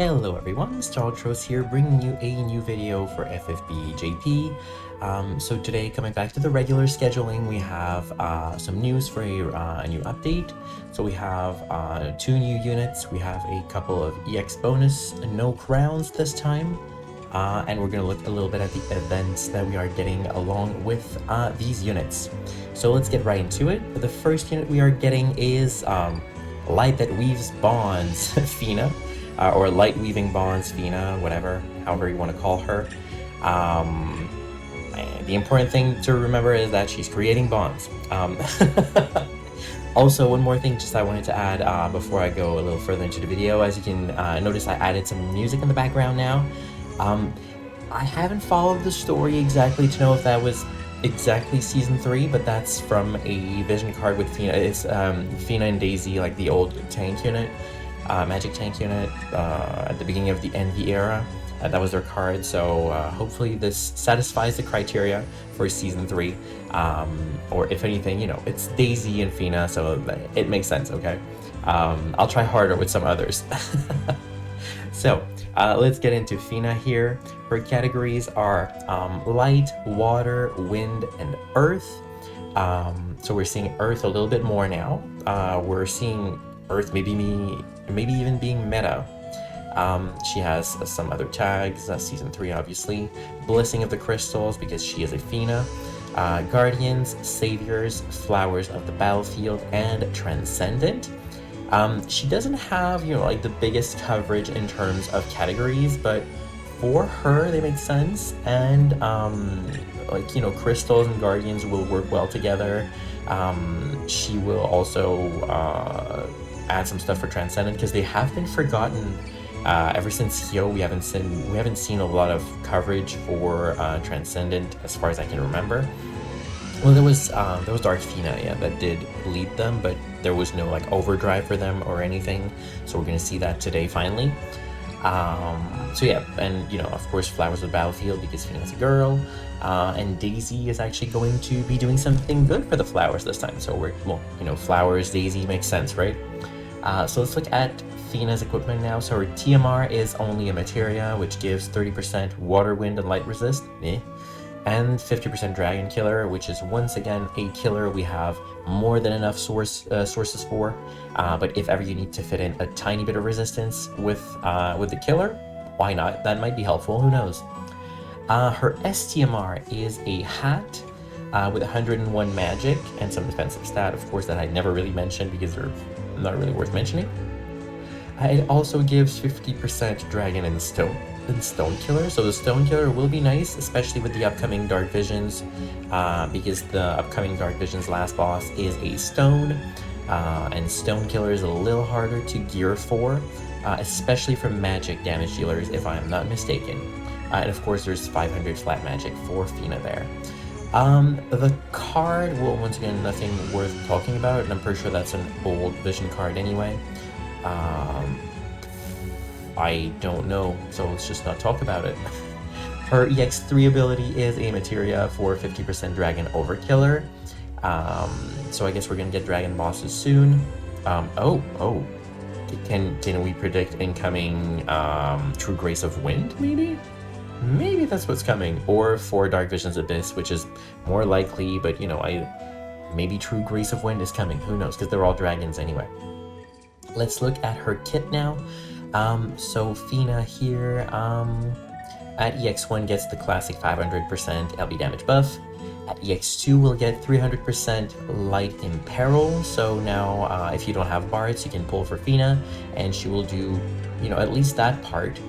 Hello everyone, Startros here, bringing you a new video for FFBE JP. So today, coming back to the regular scheduling, we have some news for a new update. So we have 2 new units, we have a couple of EX bonus, no crowns this time, and we're going to look a little bit at the events that we are getting along with these units. So let's get right into it. The first unit we are getting is Light That Weaves Bonds, Fina. Or Light Weaving Bonds, Fina, whatever, however you want to call her. The important thing to remember is that she's creating bonds. Also, one more thing just I wanted to add before I go a little further into the video. As you can notice, I added some music in the background now. I haven't followed the story exactly to know if that was exactly Season 3, but that's from a vision card with Fina. It's Fina and Daisy, like the old tank unit. Magic tank unit at the beginning of the Envy era. That was their card, so hopefully this satisfies the criteria for Season 3. Or if anything, you know, it's Daisy and Fina, so it makes sense, okay? I'll try harder with some others. So, let's get into Fina here. Her categories are Light, Water, Wind, and Earth. So we're seeing Earth a little bit more now. We're seeing Earth maybe even being meta. She has some other tags, Season 3 obviously, Blessing of the Crystals because she is a Fina, Guardians, Saviors, Flowers of the Battlefield, and Transcendent. She doesn't have, you know, like the biggest coverage in terms of categories, but for her they make sense, and like, you know, Crystals and Guardians will work well together. She will also add some stuff for Transcendent because they have been forgotten ever since Hyo. We haven't seen a lot of coverage for Transcendent as far as I can remember. Well, there was Dark Fina, yeah, that did lead them, but there was no like overdrive for them or anything. So we're gonna see that today finally. So yeah, and you know, of course, Flowers of the Battlefield because Fina's a girl, and Daisy is actually going to be doing something good for the Flowers this time. So we're, well, you know, Flowers, Daisy makes sense, right? So let's look at Fina's equipment now. So her TMR is only a materia, which gives 30% water, wind, and light resist, and 50% dragon killer, which is once again a killer we have more than enough sources for. But if ever you need to fit in a tiny bit of resistance with the killer, why not? That might be helpful. Who knows? Her STMR is a hat with 101 magic and some defensive stat, of course, that I never really mentioned because they're not really worth mentioning. It also gives 50% dragon and stone killer, so the stone killer will be nice, especially with the upcoming Dark Visions, because the upcoming Dark Visions last boss is a stone, and stone killer is a little harder to gear for, especially for magic damage dealers, if I'm not mistaken. And of course there's 500 flat magic for Fina there. The card, well, once again, nothing worth talking about, and I'm pretty sure that's an old vision card anyway. I don't know, so let's just not talk about it. Her EX3 ability is a materia for 50% dragon overkiller. So I guess we're gonna get dragon bosses soon. Can we predict incoming True Grace of Wind, maybe? Maybe that's what's coming, or for Dark Visions Abyss, which is more likely, but you know, maybe True Grace of Wind is coming, who knows, because they're all dragons anyway. Let's look at her kit now. So Fina here, at EX1 gets the classic 500% LB damage buff. At EX2 we'll get 300% Light in Peril, so now if you don't have bards, you can pull for Fina, and she will do, you know, at least that part.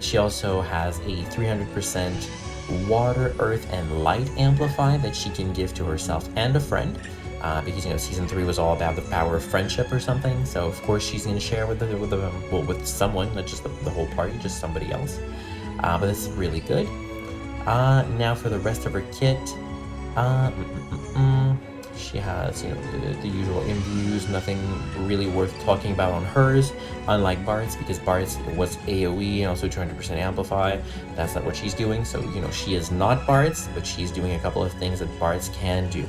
She also has a 300% water, earth, and light amplify that she can give to herself and a friend, because, you know, Season 3 was all about the power of friendship or something, so of course she's going to share with someone, not just the whole party, just somebody else. But that's really good. Now for the rest of her kit, she has, you know, the usual imbues, nothing really worth talking about on hers, unlike Bart's, because Bart's was AoE and also 200% amplify. That's not what she's doing, so, you know, she is not Bart's, but she's doing a couple of things that Bart's can do.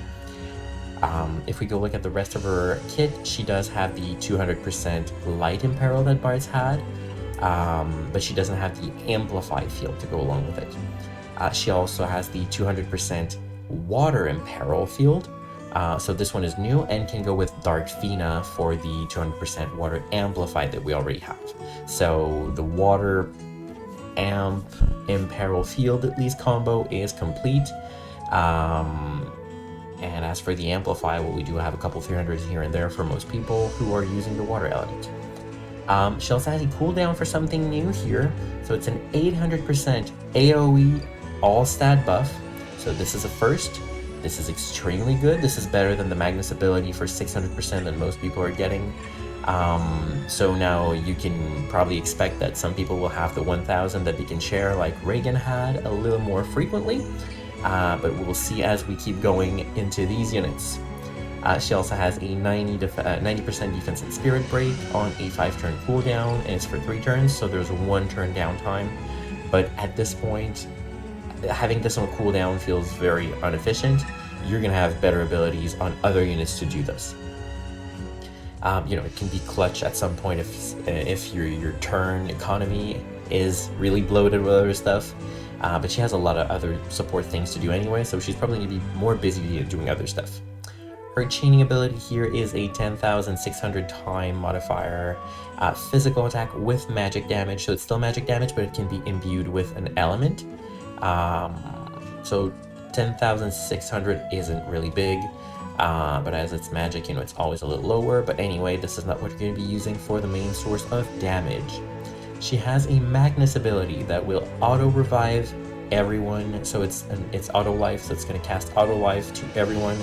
If we go look at the rest of her kit, she does have the 200% light imperil that Bart's had. but she doesn't have the Amplify field to go along with it. She also has the 200% Water Imperil field. So this one is new and can go with Dark Fina for the 200% Water Amplify that we already have. So the Water Amp Imperil field at least combo is complete. And as for the Amplify, well, we do have a couple 300s here and there for most people who are using the Water element. She also has a cooldown for something new here. So it's an 800% AoE all stat buff. So this is a first. This is extremely good. This is better than the Magnus ability for 600% that most people are getting. So now you can probably expect that some people will have the 1000 that they can share like Reagan had a little more frequently. But we'll see as we keep going into these units. She also has a 90% defense and spirit break on a 5-turn cooldown, and it's for 3 turns, so there's a 1-turn downtime. But at this point, having this on a cooldown feels very inefficient. You're gonna have better abilities on other units to do this. It can be clutch at some point if your turn economy is really bloated with other stuff. But she has a lot of other support things to do anyway, so she's probably going to be more busy doing other stuff. Her chaining ability here is a 10,600 time modifier physical attack with magic damage. So it's still magic damage, but it can be imbued with an element. So 10,600 isn't really big, but as it's magic, it's always a little lower. But anyway, this is not what you're going to be using for the main source of damage. She has a Magnus ability that will auto-revive everyone, so it's auto life, so it's going to cast auto life to everyone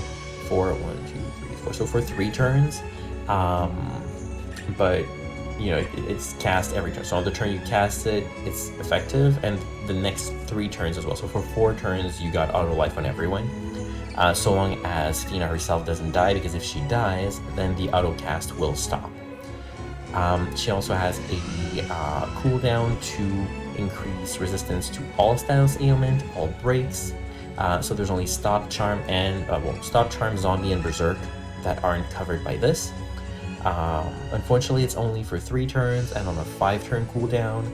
for 1, 2, 3, 4, so for 3 turns. But it's cast every turn. So on the turn you cast it, it's effective, and the next 3 turns as well. So for 4 turns, you got auto life on everyone. So long as Fina herself doesn't die, because if she dies, then the auto cast will stop. She also has a cooldown to increase resistance to all styles ailment, all breaks. So there's only Stop, Charm, and Stop, Charm, Zombie, and Berserk that aren't covered by this. Unfortunately, it's only for 3 turns and on a 5-turn cooldown.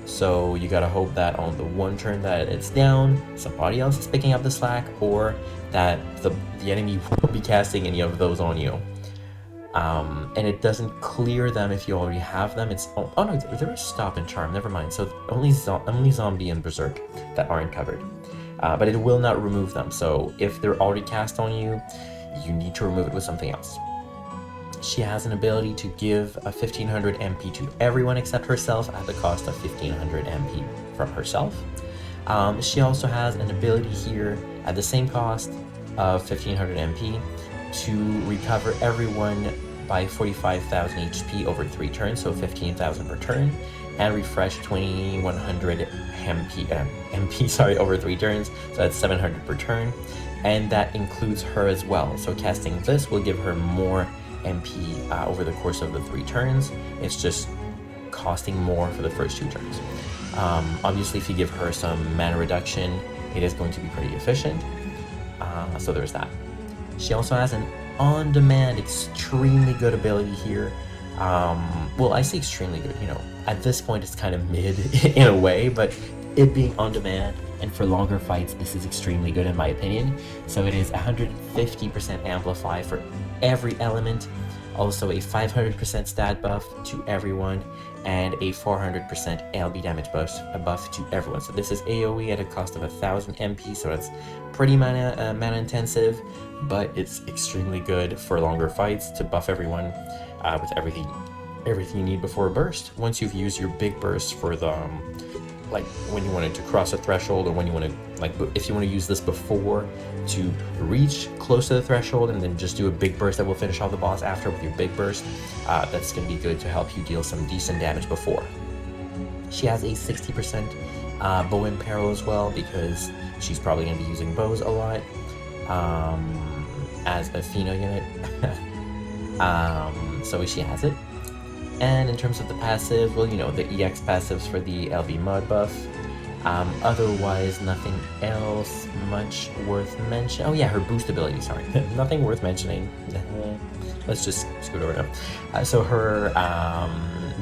So you gotta hope that on the 1 turn that it's down, somebody else is picking up the slack, or that the enemy won't be casting any of those on you. And it doesn't clear them if you already have them. It's no, there is Stop and Charm, never mind. So only Zombie and Berserk that aren't covered. But it will not remove them, so if they're already cast on you, you need to remove it with something else. She has an ability to give a 1500 MP to everyone except herself at the cost of 1500 MP from herself. She also has an ability here at the same cost of 1500 MP to recover everyone by 45,000 HP over 3 turns, so 15,000 per turn, and refresh 2100 MP over 3 turns, so that's 700 per turn, and that includes her as well. So casting this will give her more MP over the course of the 3 turns. It's just costing more for the first 2 turns. Obviously, if you give her some mana reduction, it is going to be pretty efficient. So there's that. She also has an on-demand, extremely good ability here. Well, I say extremely good, at this point it's kind of mid in a way, but it being on demand and for longer fights, this is extremely good in my opinion. So it is 150% amplify for every element, also a 500% stat buff to everyone, and a 400% ALB damage buff to everyone. So this is AoE at a cost of 1000 MP, so it's pretty mana intensive, but it's extremely good for longer fights to buff everyone with everything you need before a burst. Once you've used your big burst for the like when you wanted to cross a threshold, or when you want to if you want to use this before to reach close to the threshold and then just do a big burst that will finish off the boss after with your big burst, that's going to be good to help you deal some decent damage before. She has a 60% bow imperil as well, because she's probably going to be using bows a lot as a Fina unit. So she has it. And in terms of the passive, well, the EX passives for the LB mod buff. Otherwise, nothing else much worth mentioning. Oh yeah, her boost ability, sorry. Nothing worth mentioning. Let's just scoot over now. So her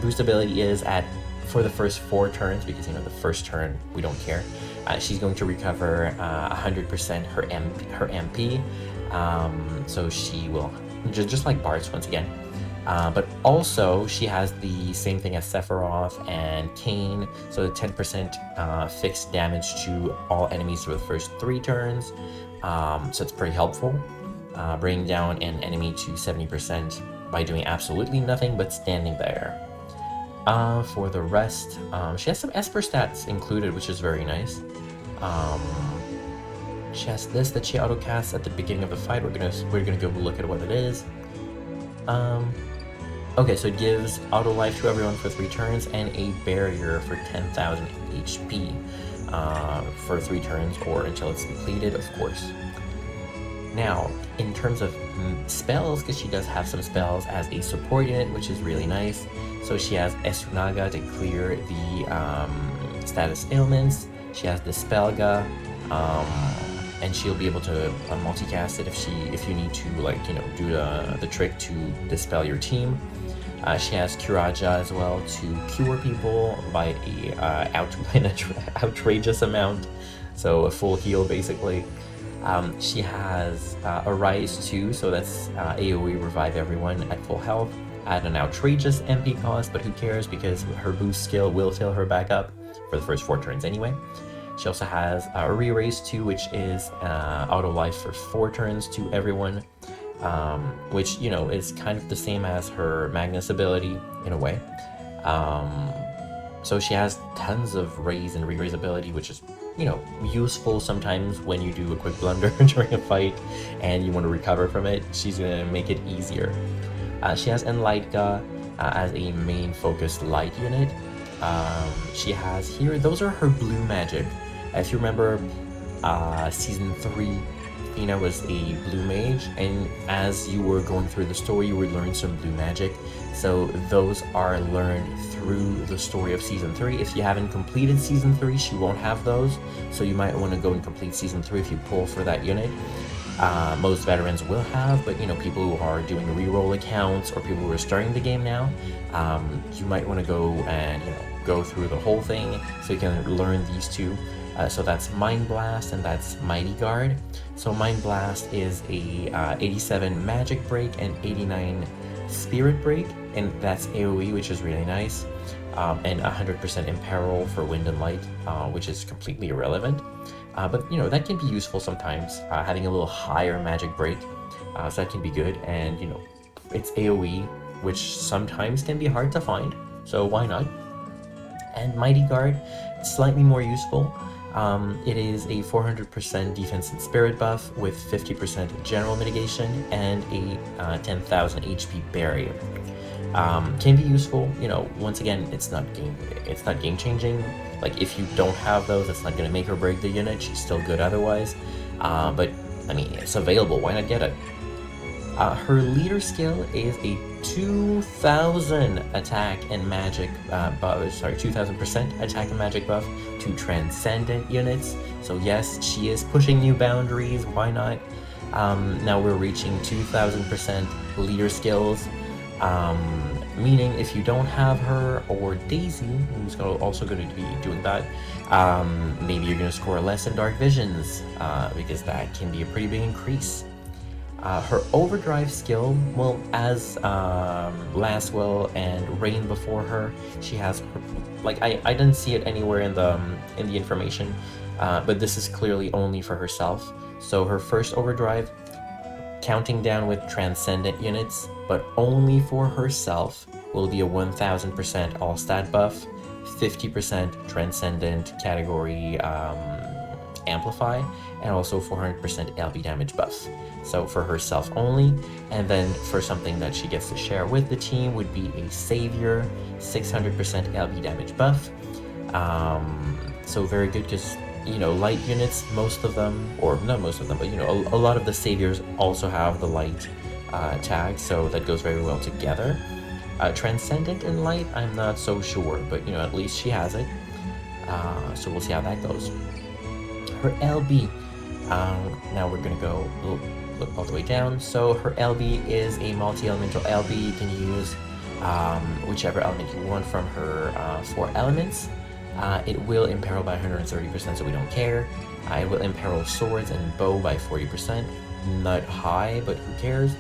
boost ability is at for the first 4 turns, because the first turn we don't care. She's going to recover 100% her MP. So she will, just like Bart's once again. But also she has the same thing as Sephiroth and Kain, so the 10% fixed damage to all enemies for the first 3 turns. So it's pretty helpful, bringing down an enemy to 70% by doing absolutely nothing but standing there. For the rest, she has some Esper stats included, which is very nice. She has this that she auto casts at the beginning of the fight. We're gonna go look at what it is. Okay, so it gives auto life to everyone for 3 turns and a barrier for 10,000 HP for 3 turns or until it's depleted, of course. Now, in terms of spells, because she does have some spells as a support unit, which is really nice. So she has Esunaga to clear the status ailments. She has Dispelga, and she'll be able to multicast it if you need to, do the trick to dispel your team. She has Curaja as well to cure people by an outrageous amount, so a full heal basically. She has Arise too, so that's AoE revive everyone at full health at an outrageous MP cost, but who cares because her boost skill will fill her back up for the first 4 turns anyway. She also has Re-Raise 2, which is auto life for 4 turns to everyone, which, is kind of the same as her Magnus ability in a way. So she has tons of raise and re-raise ability, which is, useful sometimes when you do a quick blunder during a fight and you want to recover from it. She's going to make it easier. She has Enlightka as a main focused light unit. She has here, those are her blue magic. If you remember, Season 3, Fina was a blue mage, and as you were going through the story, you would learn some blue magic. So those are learned through the story of Season 3. If you haven't completed Season 3, she won't have those, so you might want to go and complete Season 3 if you pull for that unit. Most veterans will have, but people who are doing reroll accounts or people who are starting the game now, you might want to go and go through the whole thing so you can learn these 2. So that's Mind Blast and that's Mighty Guard. So Mind Blast is a 87 Magic Break and 89 Spirit Break, and that's AoE, which is really nice, and 100% Imperil for Wind and Light, which is completely irrelevant. But that can be useful sometimes, having a little higher Magic Break, so that can be good, and it's AoE, which sometimes can be hard to find, so why not? And Mighty Guard, slightly more useful. It is a 400% defense and spirit buff with 50% general mitigation and a 10,000 HP barrier. Can be useful, once again, it's not game changing. Like, if you don't have those, it's not going to make or break the unit. She's still good otherwise, but I mean, it's available, why not get it? Her leader skill is a 2,000 attack and magic 2,000% attack and magic buff to transcendent units. So yes, she is pushing new boundaries, why not? Now we're reaching 2,000% leader skills, meaning if you don't have her or Daisy, who's also going to be doing that, maybe you're going to score less in Dark Visions, because that can be a pretty big increase. Her overdrive skill, well, as Laswell and Rain before her, she has her, like, I didn't see it anywhere in the information, but this is clearly only for herself. So her first overdrive, counting down with transcendent units, but only for herself, will be a 1000% all stat buff, 50% transcendent category amplify, and also 400% LB damage buff. So for herself only, and then for something that she gets to share with the team would be a Savior, 600% LB damage buff. So very good, because light units, most of them, or not most of them, but a lot of the Saviors also have the light tag, so that goes very well together. Transcendent and light, I'm not so sure, but at least she has it. So we'll see how that goes. Her LB, now we're gonna go look all the way down. So her LB is a multi-elemental LB. You can use whichever element you want from her 4 elements. It will imperil by 130%, so we don't care. It will imperil swords and bow by 40%. Not high, but who cares?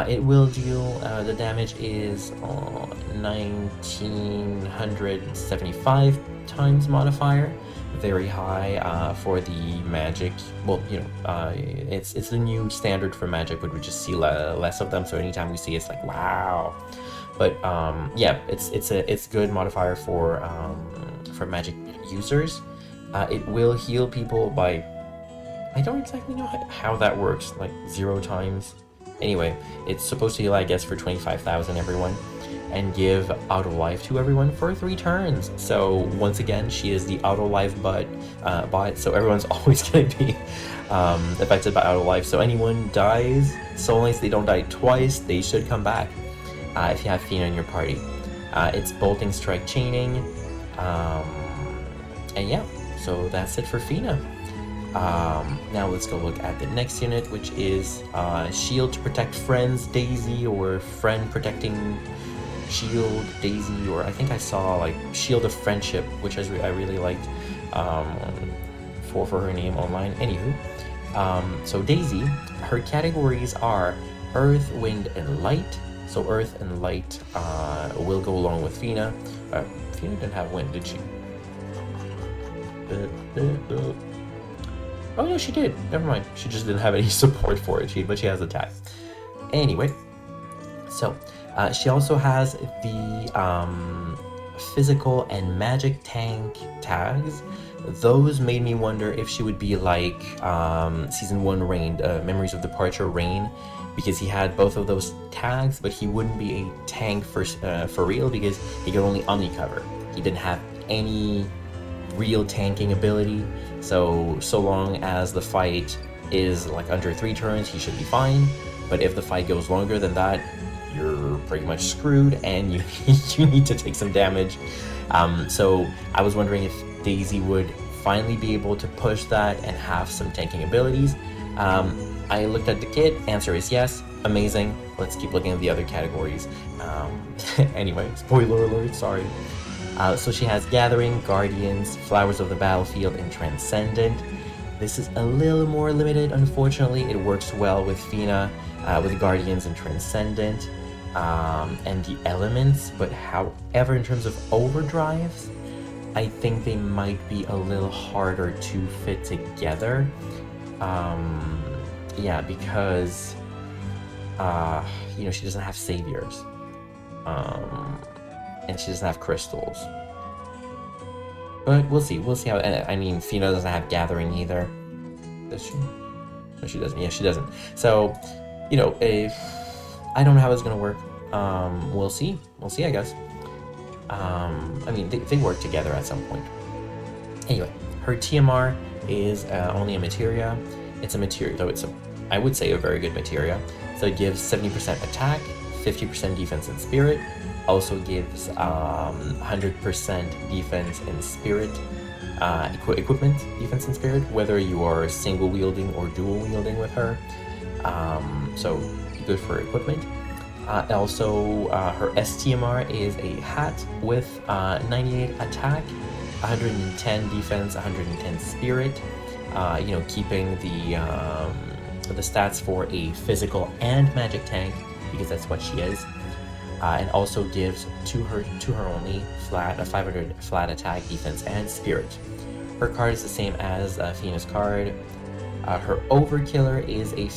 It will deal, the damage is 1975 times modifier. Very high for the magic. Well, you know, it's the new standard for magic, but we just see less of them. So anytime we see, it's like wow. But yeah, it's good modifier for magic users. It will heal people by, I don't exactly know how that works, like 0 times. Anyway, it's supposed to heal, I guess, for 25,000 everyone, and give auto life to everyone for 3 turns. So once again, she is the auto life bot, so everyone's always going to be affected by auto life. So anyone dies, so long as they don't die twice, they should come back if you have Fina in your party. It's bolting, strike, chaining, and yeah, so that's it for Fina. Now let's go look at the next unit, which is Shield to protect friends, Daisy, or friend protecting Shield, Daisy, or I think I saw like Shield of Friendship, which I really liked for her name online. Anywho, so Daisy, her categories are Earth, Wind, and Light. So Earth and Light will go along with Fina. Fina didn't have Wind, did she? Oh no, she did. Never mind. She just didn't have any support for it. But she has attack. Anyway, so she also has the physical and magic tank tags. Those made me wonder if she would be like Season 1 Rain, Memories of Departure Rain, because he had both of those tags, but he wouldn't be a tank for real because he could only omni-cover. He didn't have any real tanking ability, so long as the fight is like under 3 turns, he should be fine. But if the fight goes longer than that, you're pretty much screwed, and you need to take some damage. So I was wondering if Daisy would finally be able to push that and have some tanking abilities. I looked at the kit, answer is yes, amazing. Let's keep looking at the other categories. Anyway, spoiler alert, sorry. So she has Gathering, Guardians, Flowers of the Battlefield, and Transcendent. This is a little more limited, unfortunately. It works well with Fina, with Guardians and Transcendent, and the elements, but however, in terms of overdrives, I think they might be a little harder to fit together. Yeah, because, you know, she doesn't have Saviors. And she doesn't have crystals. But we'll see how, I mean, Fina doesn't have Gathering either. Does she? No, she doesn't. Yeah, she doesn't. So, you know, I don't know how it's gonna work. We'll see, I guess. I mean, they work together at some point. Anyway, her TMR is only a materia. It's a materia, though I would say a very good materia. So it gives 70% attack, 50% defense and spirit. Also gives 100% defense and spirit, equipment, defense and spirit, whether you are single wielding or dual wielding with her. So good for equipment. Also, her STMR is a hat with 98 attack, 110 defense, 110 spirit. You know, keeping the stats for a physical and magic tank, because that's what she is. And also gives to her only a 500 flat attack, defense, and spirit. Her card is the same as Fina's card. Her Overkiller is a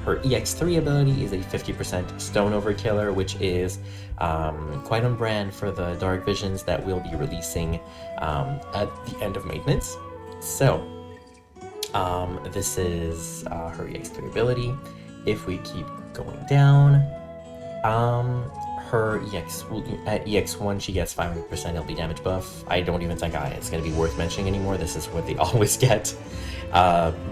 her EX3 ability is a 50% Stone Overkiller, which is quite on brand for the Dark Visions that we'll be releasing at the end of maintenance. So, this is her EX3 ability. If we keep going down, her at EX1 she gets 500% LP damage buff. I don't even think it's going to be worth mentioning anymore. This is what they always get.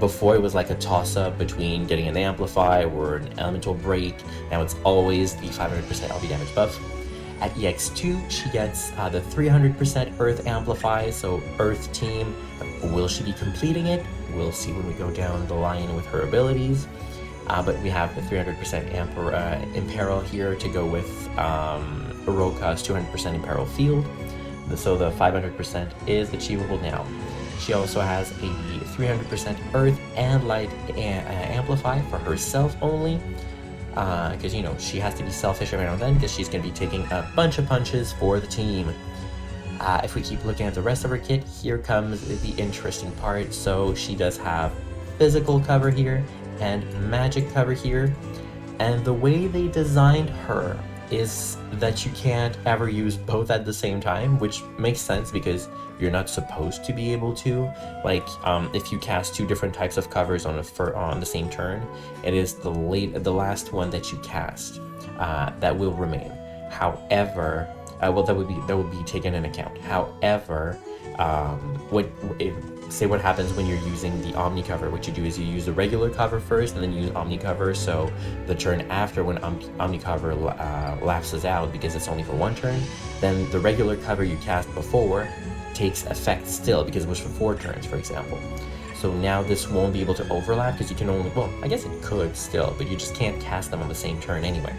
Before it was like a toss-up between getting an Amplify or an Elemental Break. Now it's always the 500% LP damage buff. At EX2 she gets the 300% Earth Amplify, so Earth Team. Will she be completing it? We'll see when we go down the line with her abilities. but we have the 300% Imperil here to go with Uroka's 200% Imperil Field. So the 500% is achievable now. She also has a 300% Earth and Light Amplify for herself only, because, you know, she has to be selfish every now and then because she's going to be taking a bunch of punches for the team. If we keep looking at the rest of her kit, here comes the interesting part. So she does have physical cover here and magic cover here, and the way they designed her is that you can't ever use both at the same time, which makes sense because you're not supposed to be able to. Like, if you cast two different types of covers on the same turn, it is the last one that you cast that will remain. However, well, that would be taken in account. However, what happens when you're using the Omni cover? What you do is you use the regular cover first, and then you use Omni cover. So the turn after, when Omni cover lapses out because it's only for one turn, then the regular cover you cast before takes effect still because it was for 4 turns, for example. So now this won't be able to overlap because you can only, well, I guess it could still, but you just can't cast them on the same turn anyway.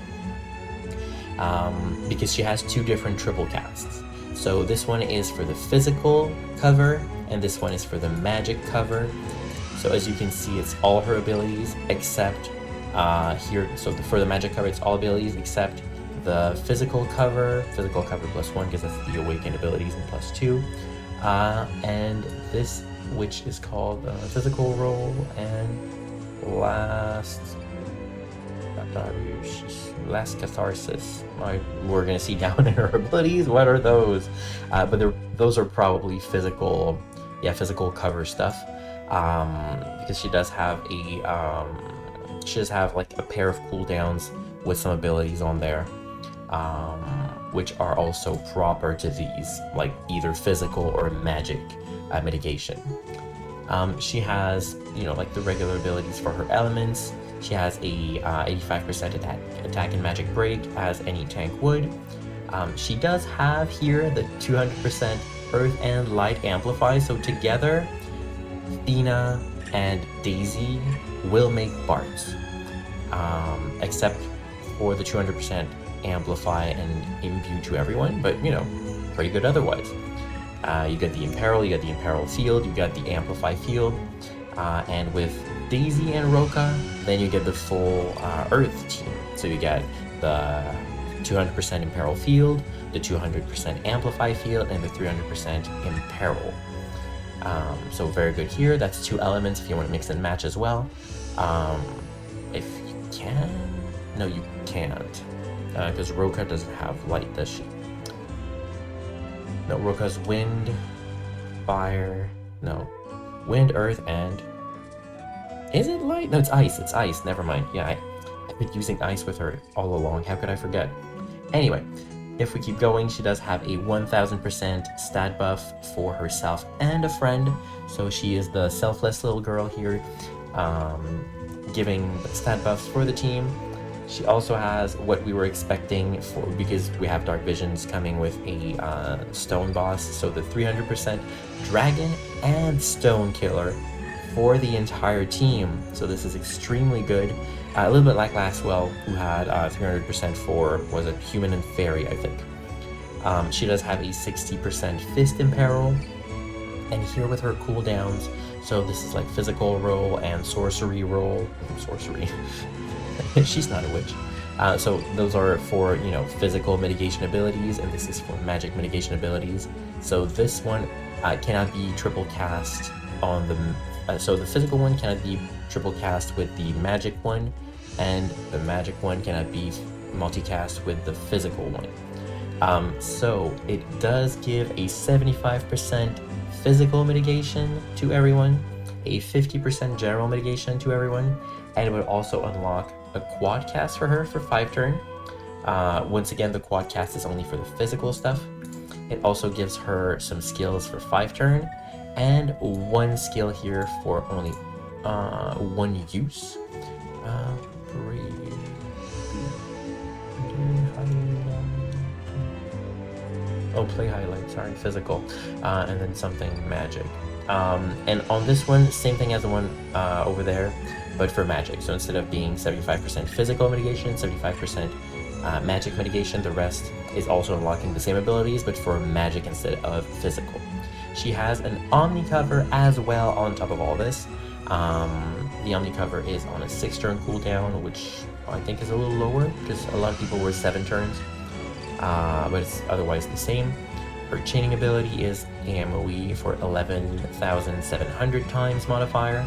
Because she has 2 different triple casts. So this one is for the physical cover, and this one is for the magic cover. So as you can see, it's all her abilities except here. So for the magic cover, it's all abilities except the physical cover +1 because that's the awakened abilities, and +2. And this, which is called physical roll, and last catharsis. We're gonna see down in her abilities. What are those? But those are probably physical cover stuff. Because she does have like a pair of cooldowns with some abilities on there, which are also proper to these, like either physical or magic mitigation. She has, you know, like the regular abilities for her elements. She has a 85% attack and magic break, as any tank would. She does have here the 200% Earth and Light Amplify, so together, Fina and Daisy will make Barts, except for the 200% Amplify and Imbue to everyone, but, you know, pretty good otherwise. You get the Imperil, you got the Imperil Field, you got the Amplify Field, and with Daisy and Roka, then you get the full Earth team. So you get the 200% Imperil Field, the 200% Amplify Field, and the 300% Imperil. So very good here. That's 2 elements if you want to mix and match as well. If you can... No, you can't. Because Roka doesn't have light, does she? No, Roka's wind, fire... No. Wind, earth, and... Is it light? No, it's ice. It's ice. Never mind. Yeah, I've been using ice with her all along. How could I forget? Anyway, if we keep going, she does have a 1000% stat buff for herself and a friend. So she is the selfless little girl here, giving stat buffs for the team. She also has what we were expecting for, because we have Dark Visions coming with a stone boss. So the 300% dragon and stone killer for the entire team. So this is extremely good. A little bit like Lastwell, who had 300% for, was it human and fairy, I think. She does have a 60% fist imperil, and here with her cooldowns, so this is like physical roll and sorcery roll. Sorcery. She's not a witch. So those are for, you know, physical mitigation abilities, and this is for magic mitigation abilities. So this one cannot be triple cast on the so the physical one cannot be triple cast with the magic one, and the magic one cannot be multicast with the physical one. So it does give a 75% physical mitigation to everyone, a 50% general mitigation to everyone, and it would also unlock a quad cast for her for 5 turn. Once again, the quad cast is only for the physical stuff. It also gives her some skills for 5 turn, and 1 skill here for only 1 use. Oh, play highlight, sorry, physical, and then something magic. And on this one, same thing as the one over there, but for magic. So instead of being 75% physical mitigation, 75% magic mitigation, the rest is also unlocking the same abilities, but for magic instead of physical. She has an Omni cover as well on top of all this. The Omni cover is on a 6-turn cooldown, which I think is a little lower, because a lot of people were 7 turns, but it's otherwise the same. Her chaining ability is AMOE for 11,700 times modifier.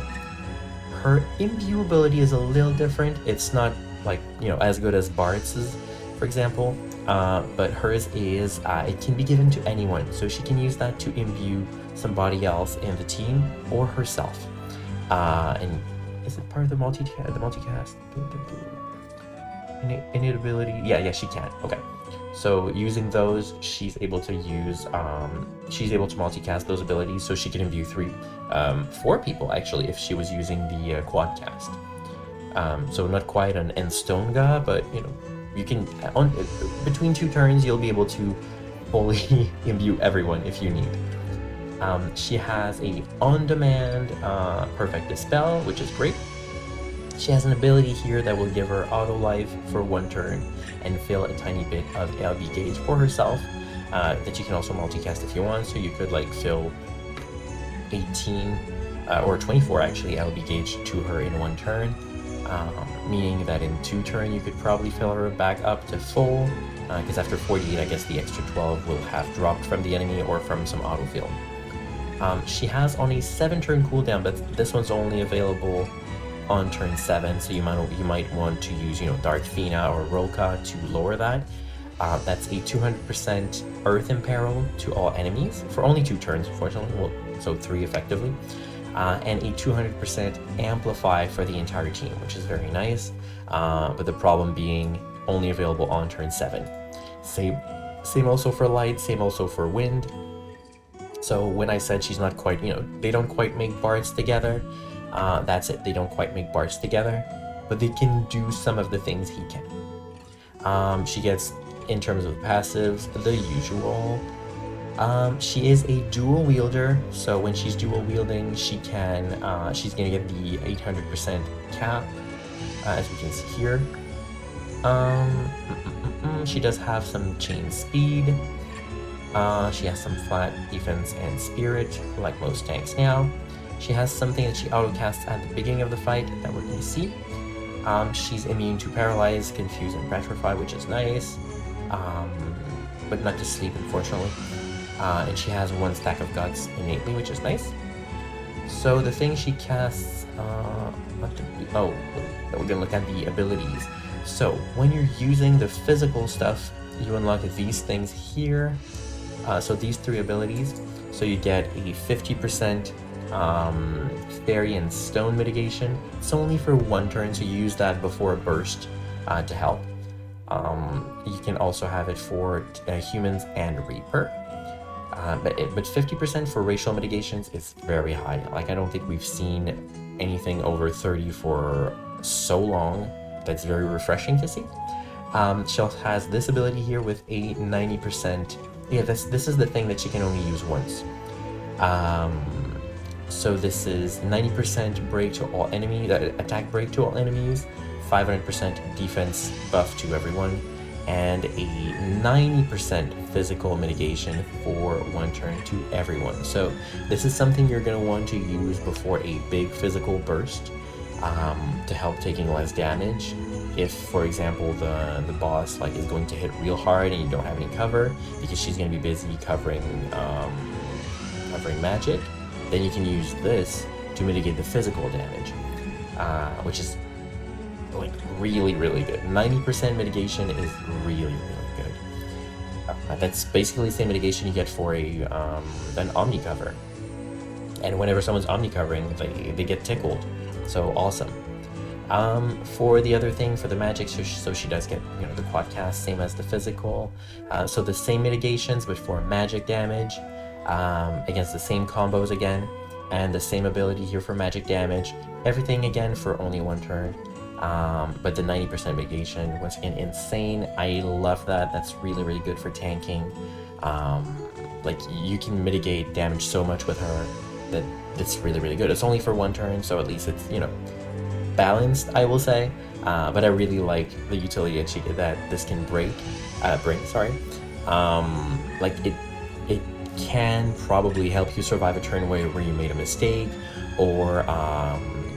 Her imbue ability is a little different. It's not like, you know, as good as Bart's, for example, but hers is, it can be given to anyone, so she can use that to imbue somebody else in the team or herself. And is it part of the multicast? Innate ability? Yeah, she can. Okay. So using those, she's able to use, she's able to multicast those abilities, so she can imbue 4 people actually if she was using the quad cast. So not quite an Enstonga, but you know, you can, between 2 turns, you'll be able to fully imbue everyone if you need. She has a on-demand Perfect Dispel, which is great. She has an ability here that will give her auto life for 1 turn and fill a tiny bit of LB gauge for herself, that you can also multicast if you want, so you could like fill 18 or 24 actually LB gauge to her in 1 turn, meaning that in 2 turns you could probably fill her back up to full, because after 48 I guess the extra 12 will have dropped from the enemy or from some autofill. She has on a 7-turn cooldown, but this one's only available on turn 7, so you might want to use, you know, Dark Fina or Rolka to lower that. That's a 200% Earth Imperil to all enemies for only 2 turns, unfortunately, well, so 3 effectively, and a 200% Amplify for the entire team, which is very nice, but the problem being only available on turn 7. Same also for Light, same also for Wind. So when I said she's not quite, you know, they don't quite make bards together, that's it, they don't quite make bards together, but they can do some of the things he can. She gets, in terms of passives, the usual. She is a dual wielder, so when she's dual wielding, she can, she's gonna get the 800% cap, as we can see here. She does have some chain speed. She has some flat defense and spirit, like most tanks now. She has something that she auto-casts at the beginning of the fight that we're going to see. She's immune to Paralyze, Confuse, and Petrify, which is nice, but not to Sleep, unfortunately. And she has 1 stack of Guts innately, which is nice. So the thing she casts, we're going to look at the abilities. So when you're using the physical stuff, you unlock these things here. So these 3 abilities. So you get a 50% Fairy and Stone mitigation. It's only for 1 turn, so you use that before a burst to help. You can also have it for humans and Reaper. But 50% for racial mitigations is very high. Like, I don't think we've seen anything over 30 for so long. That's very refreshing to see. She has this ability here with a 90%. Yeah, this is the thing that she can only use once. So this is 90% break to all enemies, attack break to all enemies, 500% defense buff to everyone, and a 90% physical mitigation for 1 turn to everyone. So this is something you're going to want to use before a big physical burst, to help taking less damage. If, for example, the boss like is going to hit real hard and you don't have any cover, because she's going to be busy covering magic, then you can use this to mitigate the physical damage, which is like really, really good. 90% mitigation is really, really good. That's basically the same mitigation you get for an Omni cover. And whenever someone's Omni covering, they get tickled. So awesome. For the other thing, for the magic, so she does get, you know, the quad cast, same as the physical. So the same mitigations, but for magic damage, against the same combos again, and the same ability here for magic damage. Everything again for only 1 turn. But the 90% mitigation, once again, insane. I love that. That's really, really good for tanking. Like, you can mitigate damage so much with her that's really, really good. It's only for one turn, so at least it's, you know, balanced, I will say. But I really like the utility that this can bring. Sorry. Like it can probably help you survive a turn where you made a mistake, or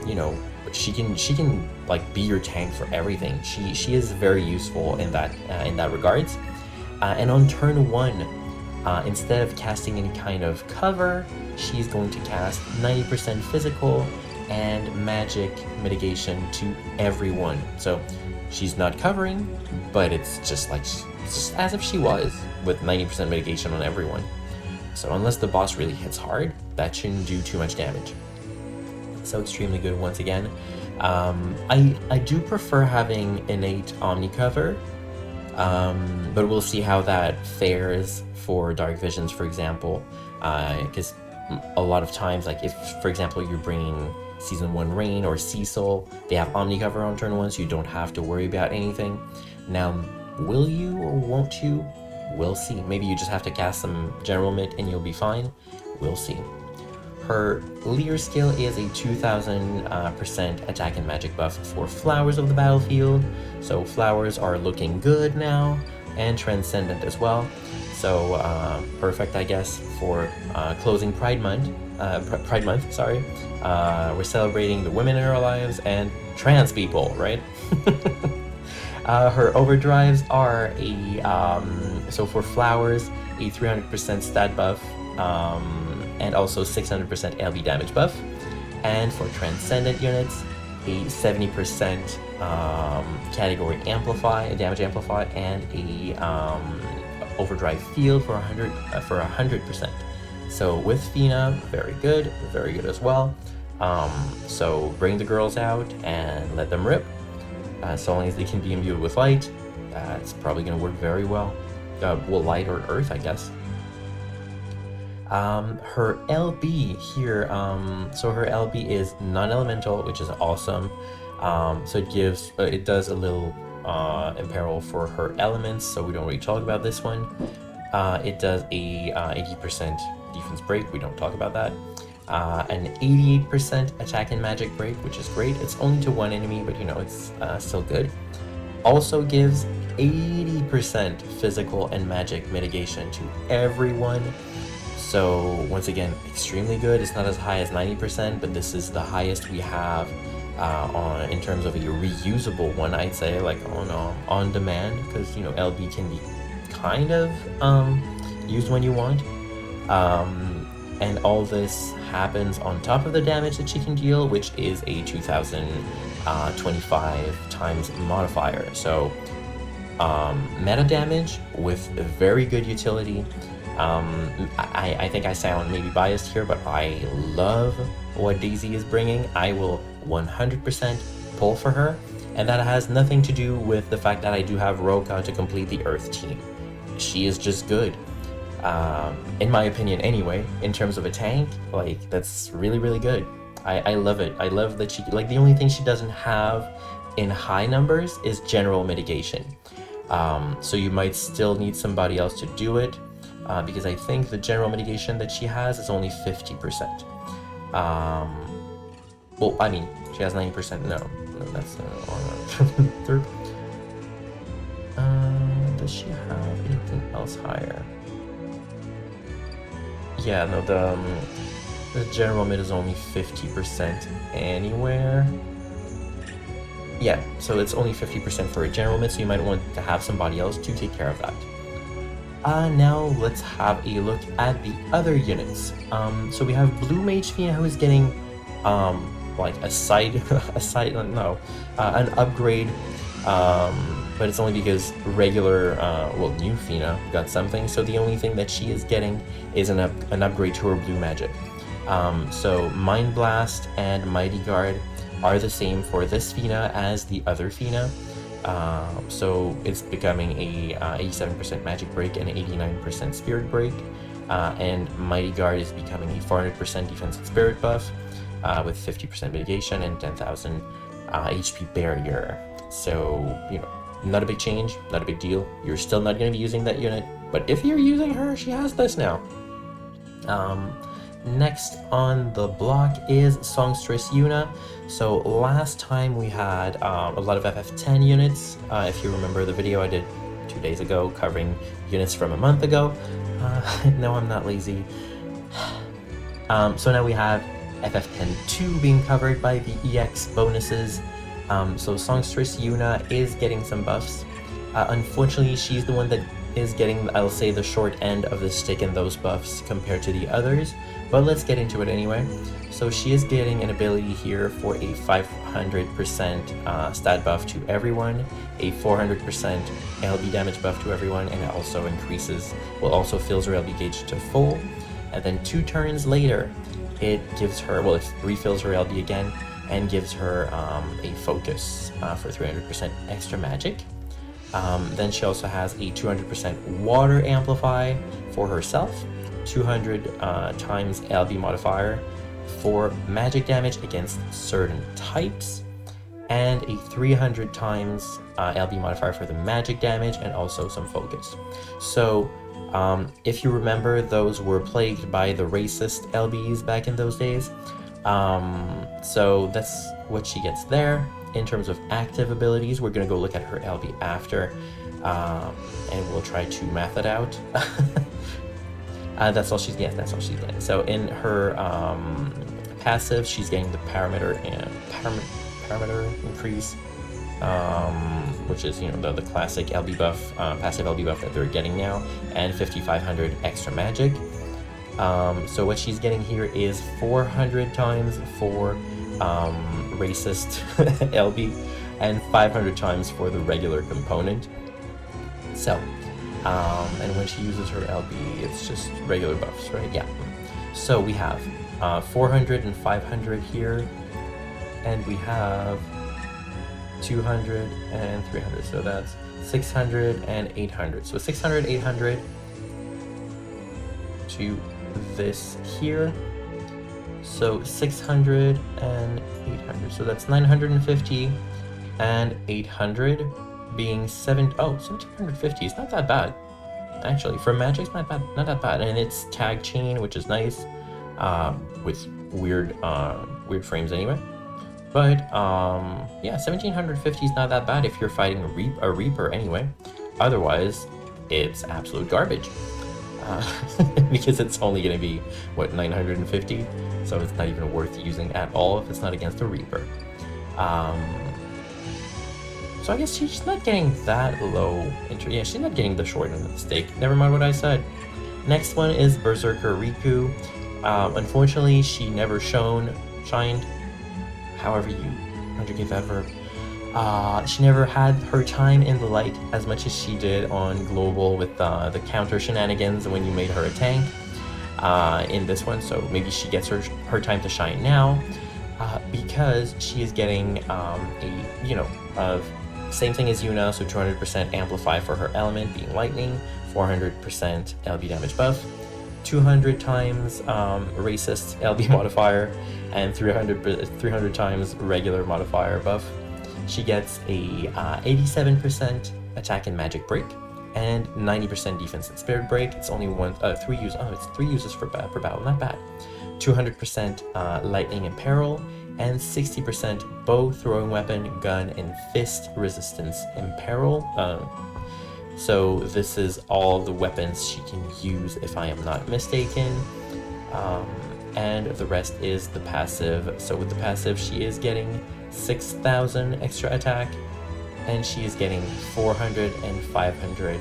you know, she can like be your tank for everything. She is very useful in that regards. And on turn 1, instead of casting any kind of cover, she's going to cast 90% physical and magic mitigation to everyone. So she's not covering, but it's just as if she was, with 90% mitigation on everyone. So unless the boss really hits hard, that shouldn't do too much damage. So extremely good once again. I do prefer having innate Omni cover, but we'll see how that fares for Dark Visions, for example, because a lot of times, like if, for example, you're bringing Season 1 Rain or Cecil, they have Omni cover on turn 1, so you don't have to worry about anything. Now, will you or won't you? We'll see. Maybe you just have to cast some General Mitt and you'll be fine. We'll see. Her Leer skill is a 2000% attack and magic buff for Flowers of the Battlefield. So Flowers are looking good now, and Transcendent as well. So perfect, I guess, for closing Pride Month. Sorry. We're celebrating the women in our lives and trans people, right? Her overdrives are so for Flowers, a 300% stat buff, and also 600% LB damage buff. And for Transcendent units, a 70% category damage amplify, and a overdrive field for 100%. So with Fina, very good as well. So bring the girls out and let them rip. So long as they can be imbued with light, it's probably going to work very well. Well, light or earth, I guess. Her LB here, so her LB is non-elemental, which is awesome. So it does a little imperil for her elements, so we don't really talk about this one. It does a 80% defense break, we don't talk about that. An 88% attack and magic break, which is great. It's only to one enemy, but you know, it's still good. Also gives 80% physical and magic mitigation to everyone. So once again, extremely good. It's not as high as 90%, but this is the highest we have in terms of a reusable one, I'd say, like on demand, because you know, LB can be kind of used when you want. And all this happens on top of the damage that she can deal, which is a 2025 times modifier. So meta damage with very good utility. I think I sound maybe biased here, but I love what Daisy is bringing. I will 100% pull for her, and that has nothing to do with the fact that I do have Roka to complete the Earth team. She is just good. In my opinion anyway, in terms of a tank, like, that's really, really good. I love it. I love that she, like, the only thing she doesn't have in high numbers is general mitigation. So you might still need somebody else to do it, because I think the general mitigation that she has is only 50%. Well, I mean, she has 90%, no, that's third. Does she have anything else higher? Yeah, no, the general mid is only 50% anywhere. Yeah, so it's only 50% for a general mid, so you might want to have somebody else to take care of that. Now let's have a look at the other units. So we have Blue Mage Fina, who is getting like an upgrade, but it's only because regular, new Fina got something, so the only thing that she is getting is an upgrade to her blue magic. So Mind Blast and Mighty Guard are the same for this Fina as the other Fina. So it's becoming a 87% magic break and 89% spirit break, and Mighty Guard is becoming a 400% defense and spirit buff, with 50% mitigation and 10,000 HP barrier. So, you know, not a big change, not a big deal. You're still not going to be using that unit, but if you're using her, she has this now. Next on the block is Songstress Yuna. So last time we had a lot of FF10 units. If you remember the video I did 2 days ago covering units from a month ago. No, I'm not lazy. So now we have FF10-2 being covered by the EX bonuses. So Songstress Yuna is getting some buffs. Unfortunately, she's the one that is getting, I'll say, the short end of the stick in those buffs compared to the others, but let's get into it anyway. So she is getting an ability here for a 500% stat buff to everyone, a 400% LB damage buff to everyone, and it also increases, well, also fills her LB gauge to full. And then 2 turns later, it gives her, well, it refills her LB again and gives her a focus for 300% extra magic. Then she also has a 200% water amplify for herself, 200 times LB modifier for magic damage against certain types, and a 300 times LB modifier for the magic damage and also some focus. So if you remember, those were plagued by the racist LBs back in those days. So that's what she gets there. In terms of active abilities, we're going to go look at her LB after, and we'll try to math it out. That's all she's getting. That's all she's getting. So in her passive, she's getting the parameter increase, which is, you know, the classic LB buff, passive LB buff that they're getting now, and 5500 extra magic. So what she's getting here is 400 times for racist LB and 500 times for the regular component. So and when she uses her LB, it's just regular buffs, right? Yeah. So we have 400 and 500 here, and we have 200 and 300, so that's 600 and 800. So 600, 800 to this here. So 600 and 800, so that's 950 and 800 being 1750 is not that bad. Actually, for magic's not that bad. And it's tag chain, which is nice, with weird frames anyway. But yeah, 1750 is not that bad if you're fighting a Reaper anyway. Otherwise, it's absolute garbage. Because it's only going to be, what, 950? So it's not even worth using at all if it's not against a Reaper. So I guess she's not getting that low. Yeah, she's not getting the short end of the stick. Never mind what I said. Next one is Berserker Riku. Unfortunately, she never shined. However you 100k that verb. She never had her time in the light as much as she did on Global with the counter shenanigans when you made her a tank in this one. So maybe she gets her time to shine now because she is getting same thing as Yuna, so 200% amplify for her element being lightning, 400% LB damage buff, 200 times racist LB modifier, and 300 times regular modifier buff. She gets a 87% attack and magic break, and 90% defense and spirit break. It's only three uses per battle, not bad. 200% lightning and peril, and 60% bow, throwing weapon, gun, and fist resistance in peril. So this is all the weapons she can use, if I am not mistaken. And the rest is the passive. So with the passive, she is getting 6,000 extra attack, and she is getting 400 and 500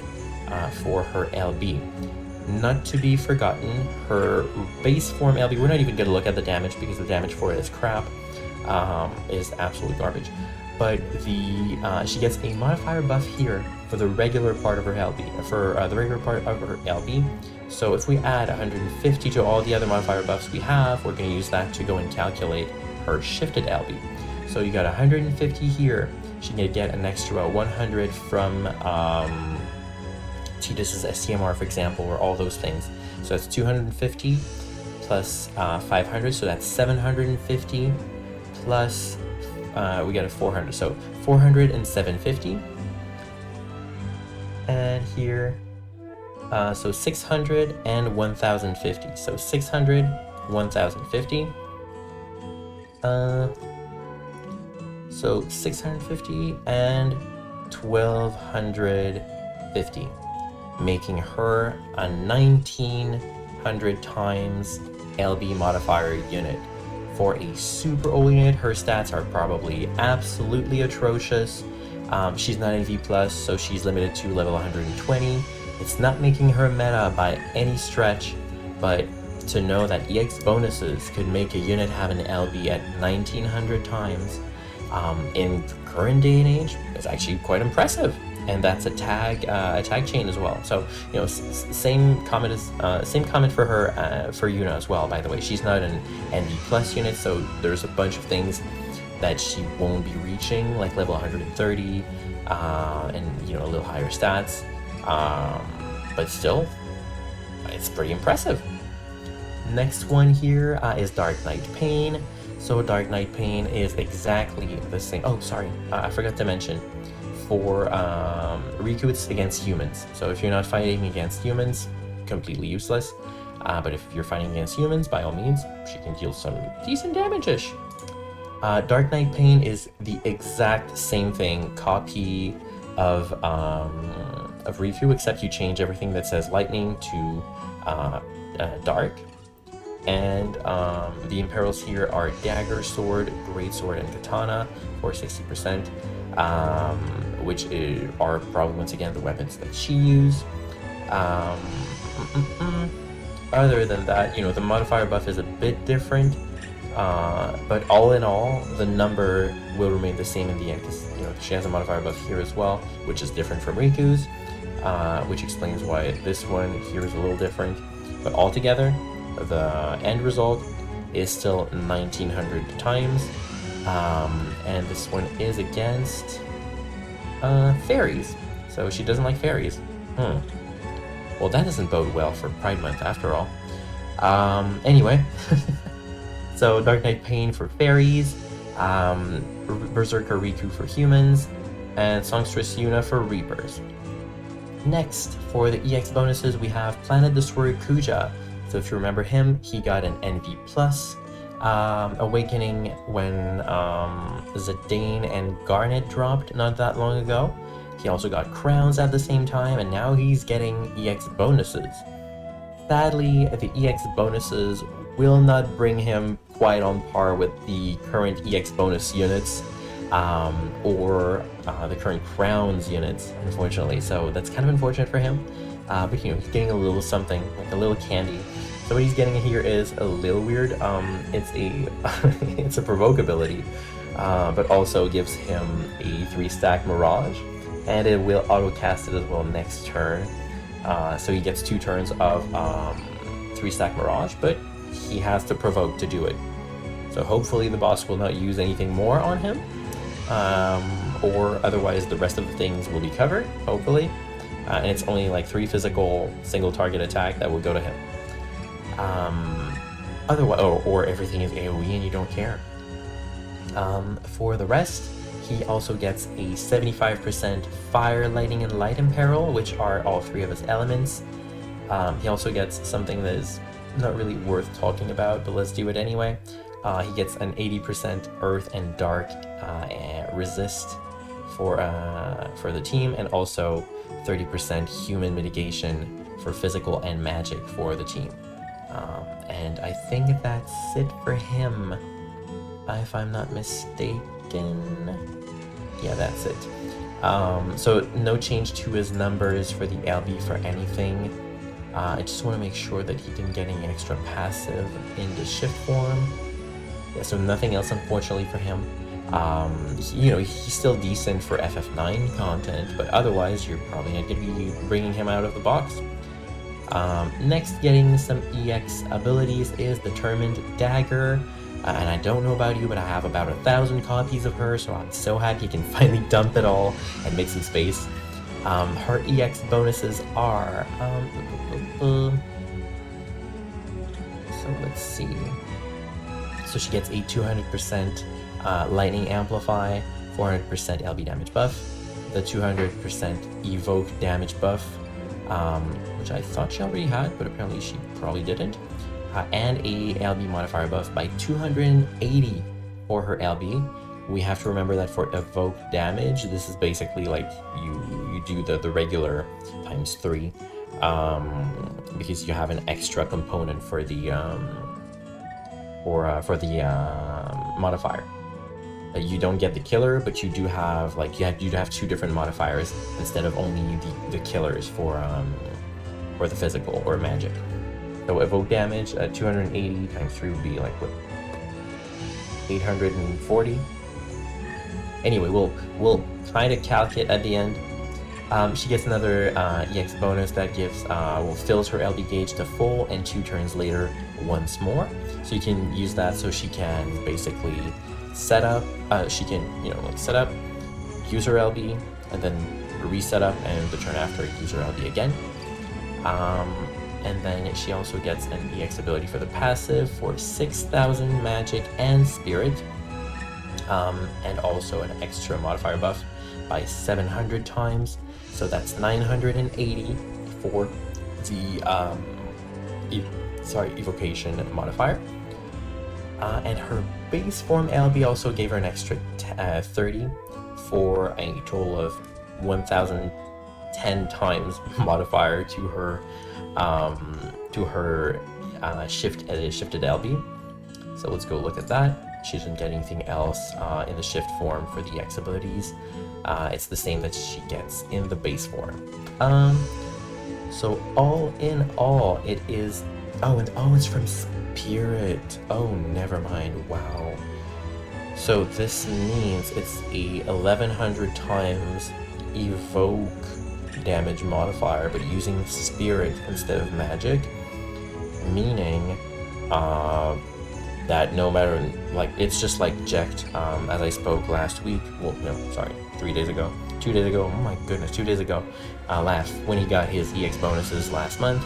for her LB. Not to be forgotten, her base form LB, we're not even going to look at the damage because the damage for it is crap, is absolute garbage. But she gets a modifier buff here for the regular part of her LB, So if we add 150 to all the other modifier buffs we have, we're going to use that to go and calculate her shifted LB. So you got 150 here. She's going to get an extra 100 from Tidus's STMR, for example, or all those things. So that's 250 plus 500, so that's 750 plus we got a 400, so 400 and 750. And here, so 600 and 1050. So 600 1050. So 650 and 1250, making her a 1900 times LB modifier unit. For a super old unit, her stats are probably absolutely atrocious. She's not NV+, so she's limited to level 120. It's not making her meta by any stretch, but to know that EX bonuses could make a unit have an LB at 1900 times in current day and age is actually quite impressive. And that's a tag chain as well. So you know, same comment for her for Yuna as well. By the way, she's not an NV+ unit, so there's a bunch of things that she won't be reaching, like level 130, and you know, a little higher stats. But still, it's pretty impressive. Next one here is Dark Knight Pain. So Dark Knight Pain is exactly the same. Oh, sorry, I forgot to mention. For Riku, it's against humans. So if you're not fighting against humans, completely useless. But if you're fighting against humans, by all means, she can deal some decent damage-ish. Dark Knight Pain is the exact same thing, copy of Riku, except you change everything that says lightning to dark. And the imperils here are dagger, sword, greatsword, and katana for 60%, which are probably once again the weapons that she used. Other than that, you know, the modifier buff is a bit different, but all in all, the number will remain the same in the end, because you know, she has a modifier buff here as well, which is different from Riku's, which explains why this one here is a little different. But altogether, the end result is still 1900 times, and this one is against fairies, so she doesn't like fairies. Well, that doesn't bode well for Pride Month after all. Anyway, so Dark Knight Pain for fairies, Berserker Riku for humans, and Songstress Yuna for reapers. Next, for the EX bonuses, we have Planet Destroyer Kuja. So if you remember him, he got an NV+ awakening when Zidane and Garnet dropped not that long ago. He also got crowns at the same time, and now he's getting EX bonuses. Sadly, the EX bonuses will not bring him quite on par with the current EX bonus units, or the current crowns units, unfortunately. So that's kind of unfortunate for him. But you know, he's getting a little something, like a little candy. So what he's getting here is a little weird. It's a it's a provoke ability, but also gives him a 3-stack Mirage, and it will auto cast it as well next turn. So he gets 2 turns of 3-stack Mirage, but he has to provoke to do it. So hopefully the boss will not use anything more on him, or otherwise the rest of the things will be covered, hopefully. And it's only like 3 physical single target attack that will go to him. Otherwise, or everything is AoE and you don't care. For the rest, he also gets a 75% fire, lightning, and light imperil, which are all 3 of his elements. He also gets something that is not really worth talking about, but let's do it anyway. He gets an 80% earth and dark resist for the team, and also 30% human mitigation for physical and magic for the team. And I think that's it for him, if I'm not mistaken. Yeah, that's it. So no change to his numbers for the LB for anything. I just want to make sure that he didn't get any extra passive in the shift form. Yeah, so nothing else unfortunately for him. You know, he's still decent for FF9 content, but otherwise you're probably not going to be bringing him out of the box. Next, getting some EX abilities is Determined Dagger. And I don't know about you, but I have about 1,000 copies of her, so I'm so happy I can finally dump it all and make some space. Her EX bonuses are... so let's see. So she gets a 200% Lightning Amplify, 400% LB damage buff, the 200% Evoke damage buff, which I thought she already had, but apparently she probably didn't. and a LB modifier buff by 280 for her LB. We have to remember that for evoke damage, this is basically like you do the regular times 3, because you have an extra component for the modifier. You don't get the killer, but you do have like you have 2 different modifiers instead of only the killers for the physical or magic. So evoke damage at 280 times 3 would be like what, 840. Anyway, we'll try to calc it at the end. She gets another EX bonus that gives fills her LB gauge to full, and 2 turns later once more. So you can use that so she can basically set up. She can set up, use her LB, and then reset up, and the turn after use her LB again. And then she also gets an EX ability for the passive for 6,000 magic and spirit. And also an extra modifier buff by 700 times, so that's 980 for the evocation modifier. And her base form LB also gave her an extra 30 for a total of 1,010 times modifier to her shifted LB. So let's go look at that. She doesn't get anything else in the shift form for the EX abilities. It's the same that she gets in the base form. So all in all, it is... it's from Spirit. Oh, never mind. Wow. So this means it's a 1,100 times evoke damage modifier, but using Spirit instead of magic, meaning that no matter, like, it's just like Jekt, as I spoke last week, well, no, sorry, 2 days ago, oh my goodness, 2 days ago, when he got his EX bonuses last month.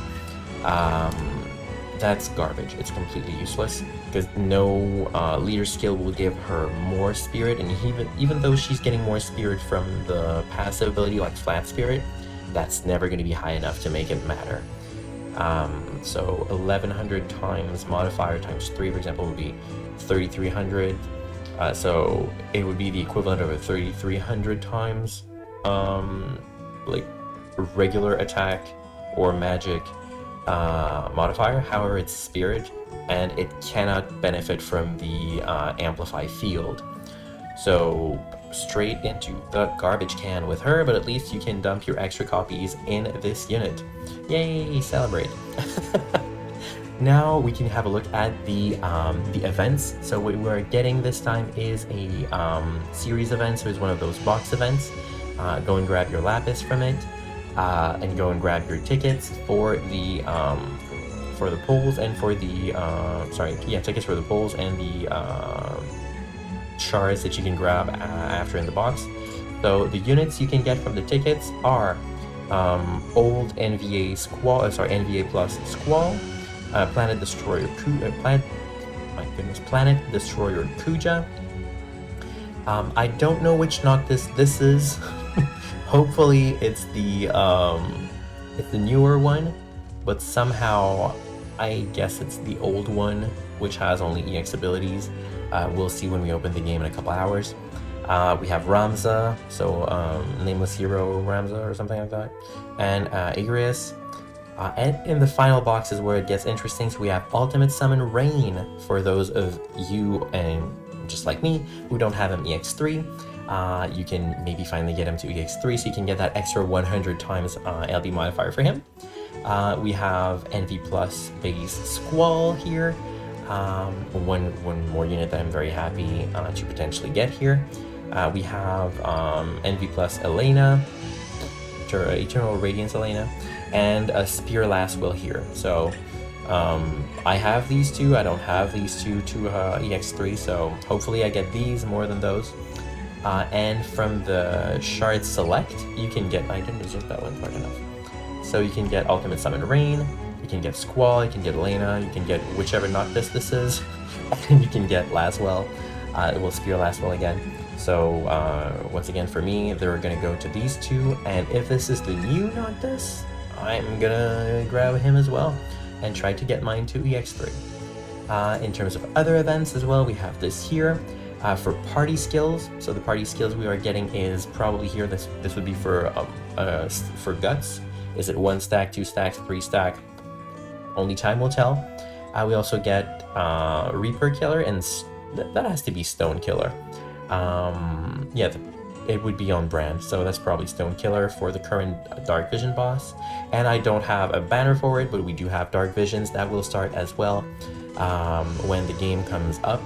That's garbage. It's completely useless, because no leader skill will give her more spirit, and even though she's getting more spirit from the passive ability like flat spirit, that's never going to be high enough to make it matter. So 1,100 times modifier times 3, for example, would be 3,300. So it would be the equivalent of a 3,300 times like regular attack or magic modifier. However, it's spirit, and it cannot benefit from the amplify field. So straight into the garbage can with her, but at least you can dump your extra copies in this unit. Yay, celebrate. Now we can have a look at the events. So what we're getting this time is a series event, so it's one of those box events. Go and grab your lapis from it, and go and grab your tickets for the polls and for the tickets for the polls and the shards that you can grab after in the box. So the units you can get from the tickets are old NVA Squall, NVA plus Squall, Planet Destroyer Planet Destroyer Kuja. I don't know which Noctis this is. Hopefully it's the newer one, but somehow I guess it's the old one, which has only EX abilities. We'll see when we open the game in a couple hours. We have Ramza, so Nameless Hero Ramza or something like that, and Igrius. And in the final box is where it gets interesting. So we have Ultimate Summon Rain for those of you, and just like me, who don't have him EX3. You can maybe finally get him to EX3, so you can get that extra 100 times LB modifier for him. We have NV Plus base Squall here. One more unit that I'm very happy to potentially get here. We have NV Plus Elena, Eternal Radiance Elena, and a Spear Last Will here. So I have these two. I don't have these two to EX3, so hopefully I get these more than those. And from the Shard Select, you can get... I didn't resist that one part enough. So you can get Ultimate Summon Rain, you can get Squall, you can get Elena, you can get whichever Noctis this is, and you can get Laswell. It will Spear Laswell again. So once again, for me, they're going to go to these two, and if this is the new Noctis, I'm going to grab him as well. and try to get mine to EX3. In terms of other events as well, we have this here. For party skills, so the party skills we are getting is probably here. This would be for guts. Is it 1 stack, 2 stacks, 3 stack? Only time will tell. We also get Reaper Killer, and that has to be Stone Killer. Yeah, it would be on brand, so that's probably Stone Killer for the current Dark Vision boss. And I don't have a banner for it, but we do have Dark Visions that will start as well when the game comes up.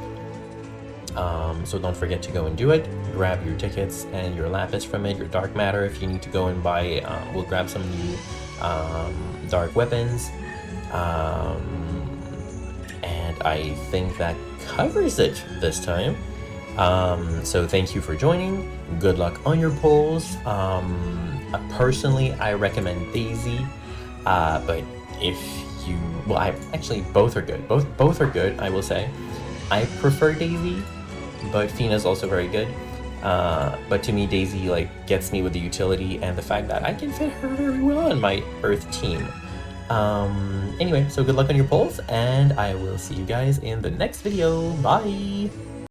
So don't forget to go and do it. Grab your tickets and your lapis from it, your dark matter if you need to go and buy. We'll grab some new dark weapons. And I think that covers it this time. So thank you for joining. Good luck on your polls. Personally, I recommend Daisy, but if you, well, actually both are good. Both are good, I will say. I prefer Daisy, but Fina's also very good. But to me, Daisy gets me with the utility and the fact that I can fit her very well on my Earth team. Anyway, so good luck on your polls, and I will see you guys in the next video. Bye!